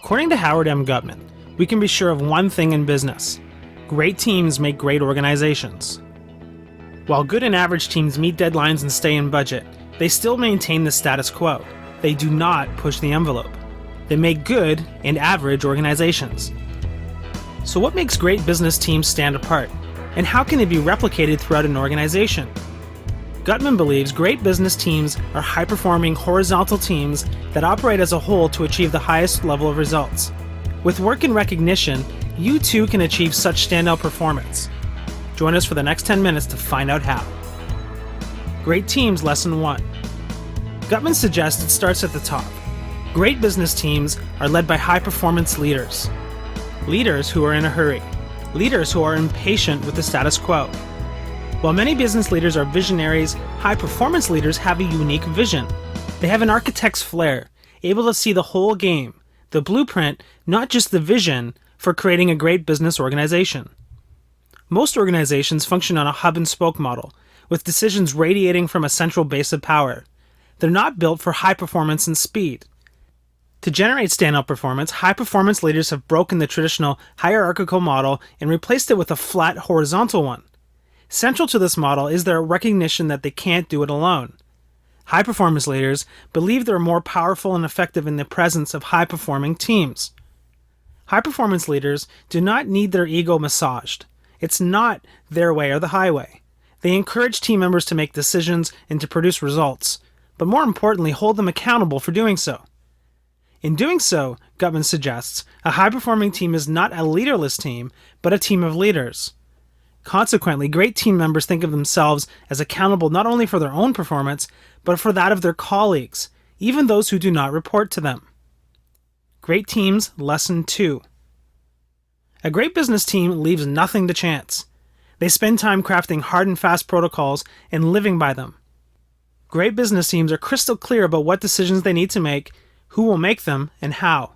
According to Howard M. Guttman, we can be sure of one thing in business: great teams make great organizations. While good and average teams meet deadlines and stay in budget, they still maintain the status quo. They do not push the envelope. They make good and average organizations. So what makes great business teams stand apart? And how can they be replicated throughout an organization? Guttman believes great business teams are high-performing horizontal teams that operate as a whole to achieve the highest level of results. With work and recognition, you too can achieve such standout performance. Join us for the next 10 minutes to find out how. Great Teams Lesson 1. Guttman suggests it starts at the top. Great business teams are led by high-performance leaders. Leaders who are in a hurry. Leaders who are impatient with the status quo. While many business leaders are visionaries, high-performance leaders have a unique vision. They have an architect's flair, able to see the whole game, the blueprint, not just the vision, for creating a great business organization. Most organizations function on a hub-and-spoke model, with decisions radiating from a central base of power. They're not built for high performance and speed. To generate standout performance, high-performance leaders have broken the traditional hierarchical model and replaced it with a flat horizontal one. Central to this model is their recognition that they can't do it alone. High-performance leaders believe they're more powerful and effective in the presence of high-performing teams. High-performance leaders do not need their ego massaged. It's not their way or the highway. They encourage team members to make decisions and to produce results, but more importantly, hold them accountable for doing so. In doing so, Guttman suggests, a high-performing team is not a leaderless team, but a team of leaders. Consequently, great team members think of themselves as accountable not only for their own performance, but for that of their colleagues, even those who do not report to them. Great Teams Lesson 2. A great business team leaves nothing to chance. They spend time crafting hard and fast protocols and living by them. Great business teams are crystal clear about what decisions they need to make, who will make them, and how.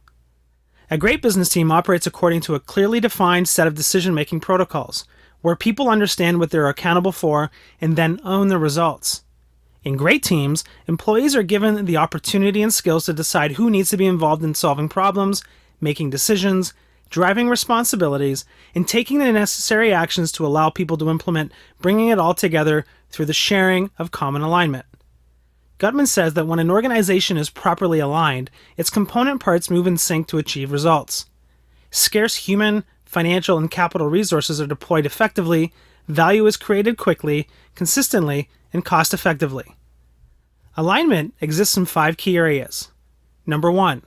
A great business team operates according to a clearly defined set of decision-making protocols, where people understand what they're accountable for and then own the results. In great teams, employees are given the opportunity and skills to decide who needs to be involved in solving problems, making decisions, driving responsibilities, and taking the necessary actions to allow people to implement, bringing it all together through the sharing of common alignment. Guttman says that when an organization is properly aligned, its component parts move in sync to achieve results. Scarce human, financial, and capital resources are deployed effectively, value is created quickly, consistently, and cost-effectively. Alignment exists in 5 key areas. Number 1,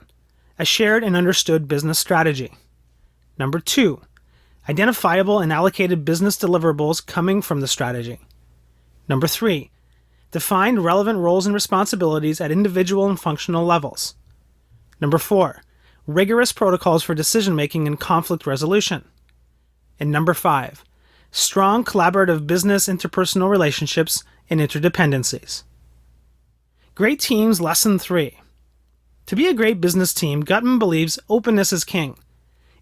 a shared and understood business strategy. Number 2, identifiable and allocated business deliverables coming from the strategy. Number 3, defined relevant roles and responsibilities at individual and functional levels. Number 4, rigorous protocols for decision-making and conflict resolution. And number 5, strong collaborative business interpersonal relationships and interdependencies. Great Teams Lesson 3. To be a great business team, Guttman believes openness is king.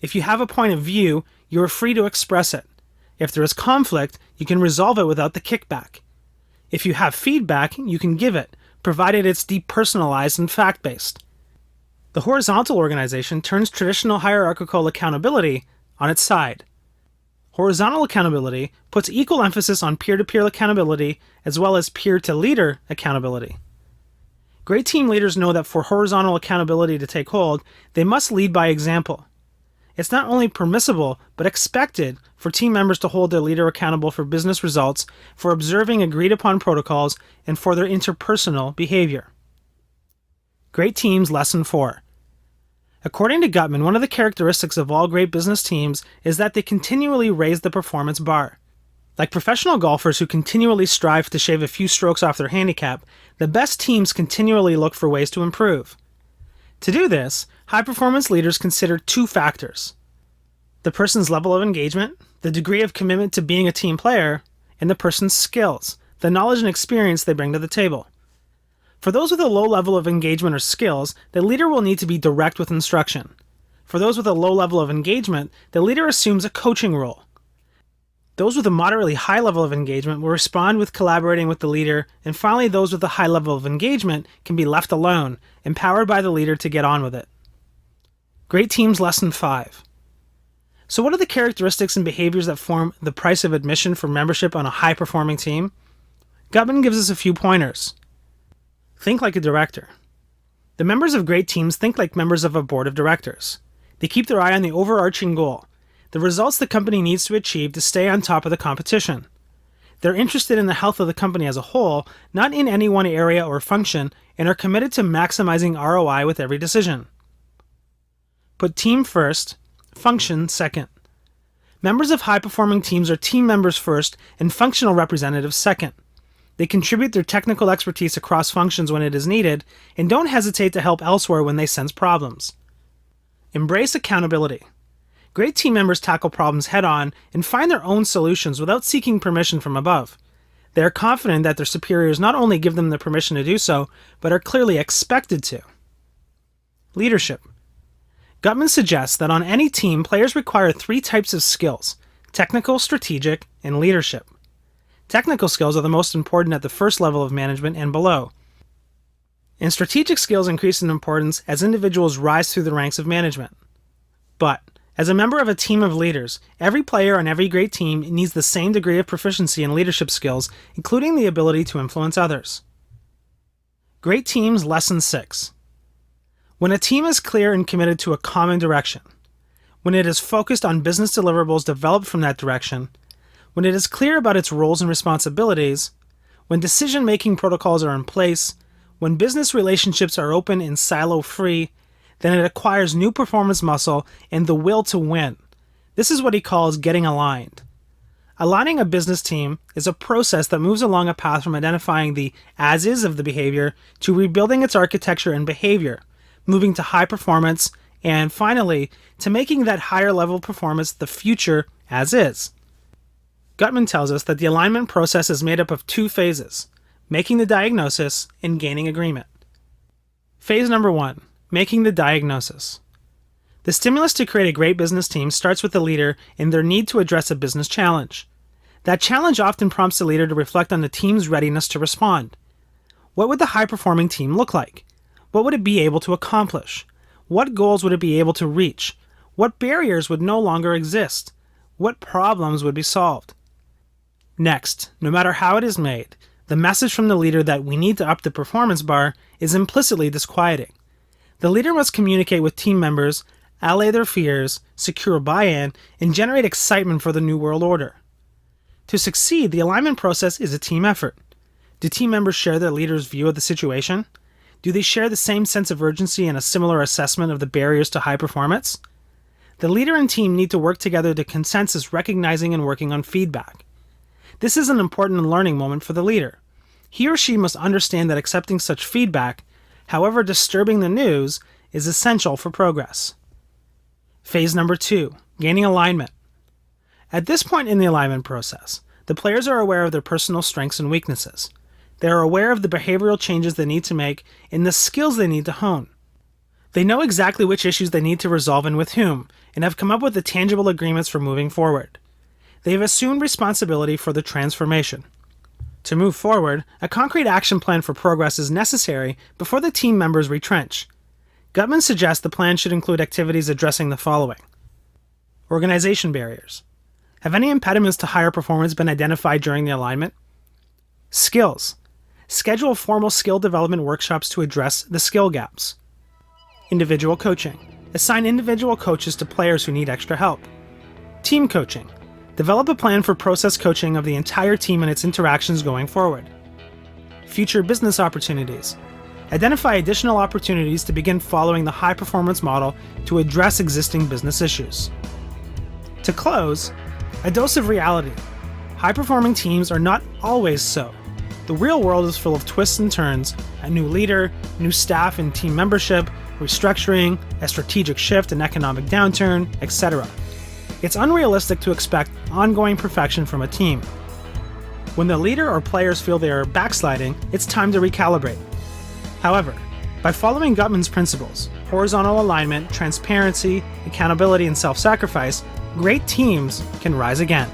If you have a point of view, you are free to express it. If there is conflict, you can resolve it without the kickback. If you have feedback, you can give it, provided it's depersonalized and fact-based. The horizontal organization turns traditional hierarchical accountability on its side. Horizontal accountability puts equal emphasis on peer-to-peer accountability as well as peer-to-leader accountability. Great team leaders know that for horizontal accountability to take hold, they must lead by example. It's not only permissible, but expected for team members to hold their leader accountable for business results, for observing agreed-upon protocols, and for their interpersonal behavior. Great Teams Lesson 4. According to Guttman, one of the characteristics of all great business teams is that they continually raise the performance bar. Like professional golfers who continually strive to shave a few strokes off their handicap, the best teams continually look for ways to improve. To do this, high-performance leaders consider 2 factors: the person's level of engagement, the degree of commitment to being a team player, and the person's skills, the knowledge and experience they bring to the table. For those with a low level of engagement or skills, the leader will need to be direct with instruction. For those with a low level of engagement, the leader assumes a coaching role. Those with a moderately high level of engagement will respond with collaborating with the leader, and finally those with a high level of engagement can be left alone, empowered by the leader to get on with it. Great Teams Lesson 5. So what are the characteristics and behaviors that form the price of admission for membership on a high-performing team? Guttman gives us a few pointers. Think like a director. The members of great teams think like members of a board of directors. They keep their eye on the overarching goal, the results the company needs to achieve to stay on top of the competition. They're interested in the health of the company as a whole, not in any one area or function, and are committed to maximizing ROI with every decision. Put team first, function second. Members of high-performing teams are team members first and functional representatives second. They contribute their technical expertise across functions when it is needed and don't hesitate to help elsewhere when they sense problems. Embrace accountability. Great team members tackle problems head-on and find their own solutions without seeking permission from above. They are confident that their superiors not only give them the permission to do so, but are clearly expected to. Leadership. Guttman suggests that on any team, players require 3 types of skills: technical, strategic, and leadership. Technical skills are the most important at the first level of management and below. And strategic skills increase in importance as individuals rise through the ranks of management. But, as a member of a team of leaders, every player on every great team needs the same degree of proficiency in leadership skills, including the ability to influence others. Great Teams Lesson 6. When a team is clear and committed to a common direction, when it is focused on business deliverables developed from that direction, when it is clear about its roles and responsibilities, when decision-making protocols are in place, when business relationships are open and silo-free, then it acquires new performance muscle and the will to win. This is what he calls getting aligned. Aligning a business team is a process that moves along a path from identifying the as-is of the behavior to rebuilding its architecture and behavior, moving to high performance, and finally, to making that higher level performance the future as is. Guttman tells us that the alignment process is made up of 2 phases: making the diagnosis and gaining agreement. Phase number 1, making the diagnosis. The stimulus to create a great business team starts with the leader and their need to address a business challenge. That challenge often prompts the leader to reflect on the team's readiness to respond. What would the high-performing team look like? What would it be able to accomplish? What goals would it be able to reach? What barriers would no longer exist? What problems would be solved? Next, no matter how it is made, the message from the leader that we need to up the performance bar is implicitly disquieting. The leader must communicate with team members, allay their fears, secure buy-in, and generate excitement for the New World Order. To succeed, the alignment process is a team effort. Do team members share their leader's view of the situation? Do they share the same sense of urgency and a similar assessment of the barriers to high performance? The leader and team need to work together to consensus, recognizing and working on feedback. This is an important learning moment for the leader. He or she must understand that accepting such feedback, however disturbing the news, is essential for progress. Phase number 2, gaining alignment. At this point in the alignment process, the players are aware of their personal strengths and weaknesses. They are aware of the behavioral changes they need to make and the skills they need to hone. They know exactly which issues they need to resolve and with whom, and have come up with the tangible agreements for moving forward. They have assumed responsibility for the transformation. To move forward, a concrete action plan for progress is necessary before the team members retrench. Guttman suggests the plan should include activities addressing the following. Organization barriers. Have any impediments to higher performance been identified during the alignment? Skills. Schedule formal skill development workshops to address the skill gaps. Individual coaching. Assign individual coaches to players who need extra help. Team coaching. Develop a plan for process coaching of the entire team and its interactions going forward. Future business opportunities. Identify additional opportunities to begin following the high-performance model to address existing business issues. To close, a dose of reality. High-performing teams are not always so. The real world is full of twists and turns: a new leader, new staff and team membership, restructuring, a strategic shift, an economic downturn, etc. It's unrealistic to expect ongoing perfection from a team. When the leader or players feel they are backsliding, it's time to recalibrate. However, by following Guttman's principles, horizontal alignment, transparency, accountability, and self-sacrifice, great teams can rise again.